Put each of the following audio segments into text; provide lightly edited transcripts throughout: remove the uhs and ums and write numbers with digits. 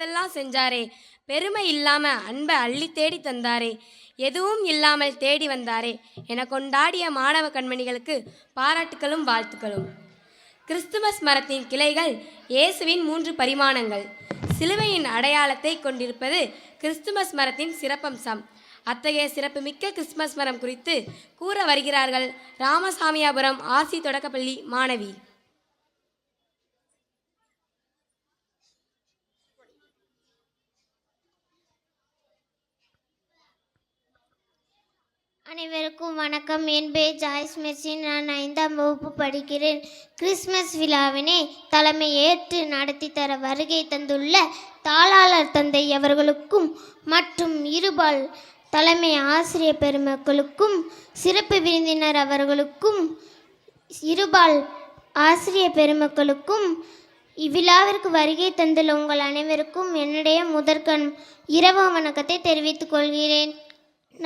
இதெல்லாம் செஞ்சாரே, பெருமை இல்லாம அன்பை அள்ளி தேடி தந்தாரே, எதுவும் இல்லாமல் தேடி வந்தாரே என கொண்டாடிய மாணவ கண்மணிகளுக்கு பாராட்டுகளும் வாழ்த்துக்களும். கிறிஸ்துமஸ் மரத்தின் கிளைகள் இயேசுவின் 3 பரிமாணங்கள். சிலுவையின் அடையாளத்தை கொண்டிருப்பது கிறிஸ்துமஸ் மரத்தின் சிறப்பம்சம். அத்தகைய சிறப்புமிக்க கிறிஸ்துமஸ் மரம் குறித்து கூற வருகிறார்கள் ராமசாமியாபுரம் ஆசி தொடக்கப்பள்ளி மாணவி. அனைவருக்கும் வணக்கம். என் பேர் ஜாய்ஸ் மெர்சி. நான் 5ஆம் வகுப்பு படிக்கிறேன். கிறிஸ்மஸ் விழாவினை தலைமை ஏற்று நடத்தி தர வருகை தந்துள்ள தாளாளர் தந்தை அவர்களுக்கும் மற்றும் இருபால் தலைமை ஆசிரியர் பெருமக்களுக்கும் சிறப்பு விருந்தினர் அவர்களுக்கும் இருபால் ஆசிரியர் பெருமக்களுக்கும் இவ்விழாவிற்கு வருகை தந்துள்ள உங்கள் அனைவருக்கும் என்னுடைய முதற்கண் இரவு வணக்கத்தை தெரிவித்துக் கொள்கிறேன்.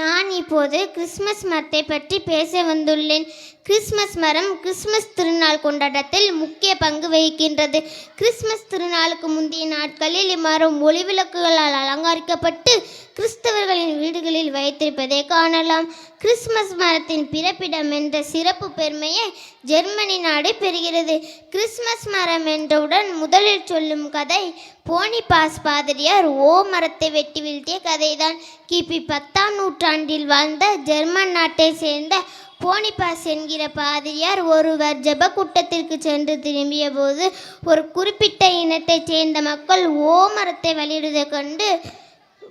நான் இப்போது கிறிஸ்மஸ் மரத்தை பற்றி பேச வந்துள்ளேன். கிறிஸ்மஸ் மரம் கிறிஸ்மஸ் திருநாள் கொண்டாட்டத்தில் முக்கிய பங்கு வகிக்கின்றது. கிறிஸ்மஸ் திருநாளுக்கு முந்தைய நாட்களில் இம்மரம் ஒளிவிளக்குகளால் அலங்கரிக்கப்பட்டு கிறிஸ்தவர்களின் வீடுகளில் வைத்திருப்பதை காணலாம். கிறிஸ்மஸ் மரத்தின் பிறப்பிடம் என்ற சிறப்பு பெருமையை ஜெர்மனி நாடு பெறுகிறது. கிறிஸ்மஸ் மரம் என்றவுடன் முதலில் சொல்லும் கதை போனிபாஸ் பாதிரியார் மரத்தை வெட்டி வீழ்த்திய கதைதான். கிபி 10ஆம் நூற்றாண்டில் வாழ்ந்த ஜெர்மன் நாட்டை சேர்ந்த போனிபாஸ் என்கிற பாதிரியார் ஒருவர் ஜெப கூட்டத்திற்கு சென்று திரும்பிய போது ஒரு குறிப்பிட்ட இனத்தைச் சேர்ந்த மக்கள் மரத்தை வெளியிடுவதை கண்டு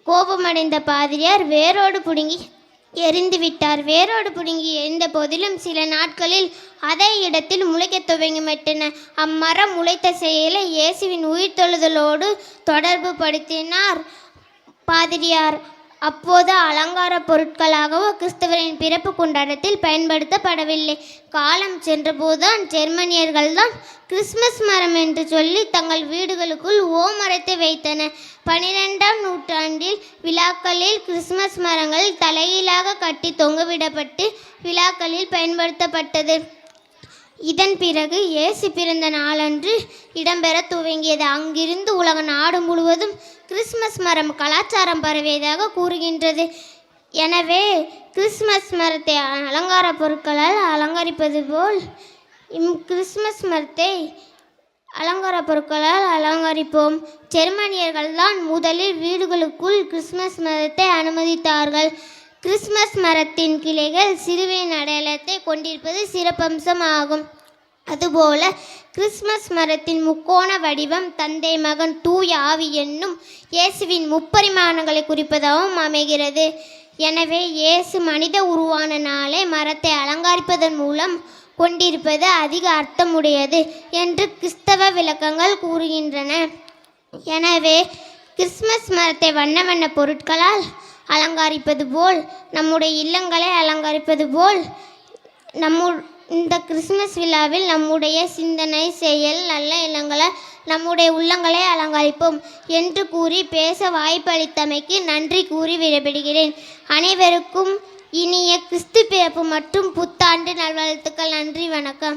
கோபமடைந்த பாதிரியார் வேரோடு பிடுங்கி எரிந்து விட்டார். வேரோடு பிடுங்கி எரிந்த போதிலும் சில நாட்களில் அதே இடத்தில் முளைக்க துவங்கிவிட்டன. அம்மரம் முளைத்த செயலை இயேசுவின் உயிர்த்தெழுதலோடு தொடர்பு படுத்தினார் பாதிரியார். அப்போது அலங்கார பொருட்களாகவோ கிறிஸ்தவரின் பிறப்பு கொண்டாட்டத்தில் பயன்படுத்தப்படவில்லை. காலம் சென்றபோதுதான் ஜெர்மனியர்கள் தான் கிறிஸ்மஸ் மரம் என்று சொல்லி தங்கள் வீடுகளுக்குள் மரத்தை வைத்தனர். 12ஆம் நூற்றாண்டில் விழாக்களில் கிறிஸ்மஸ் மரங்கள் தலைகீழாக கட்டி தொங்கவிடப்பட்டு விழாக்களில் பயன்படுத்தப்பட்டது. இதன் பிறகு இயேசு பிறந்த நாளன்று இடம்பெற துவங்கியது. அங்கிருந்து உலக நாடு முழுவதும் கிறிஸ்மஸ் மரம் கலாச்சாரம் பரவியதாக கூறுகின்றது. எனவே கிறிஸ்மஸ் மரத்தை அலங்கார பொருட்களால் அலங்கரிப்பது போல் கிறிஸ்மஸ் மரத்தை அலங்கார பொருட்களால் அலங்கரிப்போம். ஜெர்மனியர்கள் தான் முதலில் வீடுகளுக்குள் கிறிஸ்மஸ் மரத்தை அனுமதித்தார்கள். கிறிஸ்மஸ் மரத்தின் கிளைகள் சிலுவையின் அடையாளத்தை கொண்டிருப்பது சிறப்பம்சம் ஆகும். அதுபோல கிறிஸ்மஸ் மரத்தின் முக்கோண வடிவம் தந்தை மகன் தூய ஆவி என்னும் இயேசுவின் முப்பரிமாணங்களை குறிப்பதாகவும் அமைகிறது. எனவே இயேசு மனித உருவான நாளை மரத்தை அலங்கரிப்பதன் மூலம் கொண்டிருப்பது அதிக அர்த்தமுடையது என்று கிறிஸ்தவ விளக்கங்கள் கூறுகின்றன. எனவே கிறிஸ்மஸ் மரத்தை வண்ண வண்ண பொருட்களால் அலங்கரிப்பது போல் நம்முடைய இல்லங்களை அலங்கரிப்பது போல் இந்த கிறிஸ்மஸ் விழாவில் நம்முடைய சிந்தனை செயல் நல்ல இல்லங்களால் நம்முடைய உள்ளங்களை அலங்கரிப்போம் என்று கூறி பேச வாய்ப்பளித்தமைக்கு நன்றி கூறி விடைபெறுகிறேன். அனைவருக்கும் இனிய கிறிஸ்து பிறப்பு மற்றும் புத்தாண்டு நல்வாழ்த்துக்கள். நன்றி, வணக்கம்.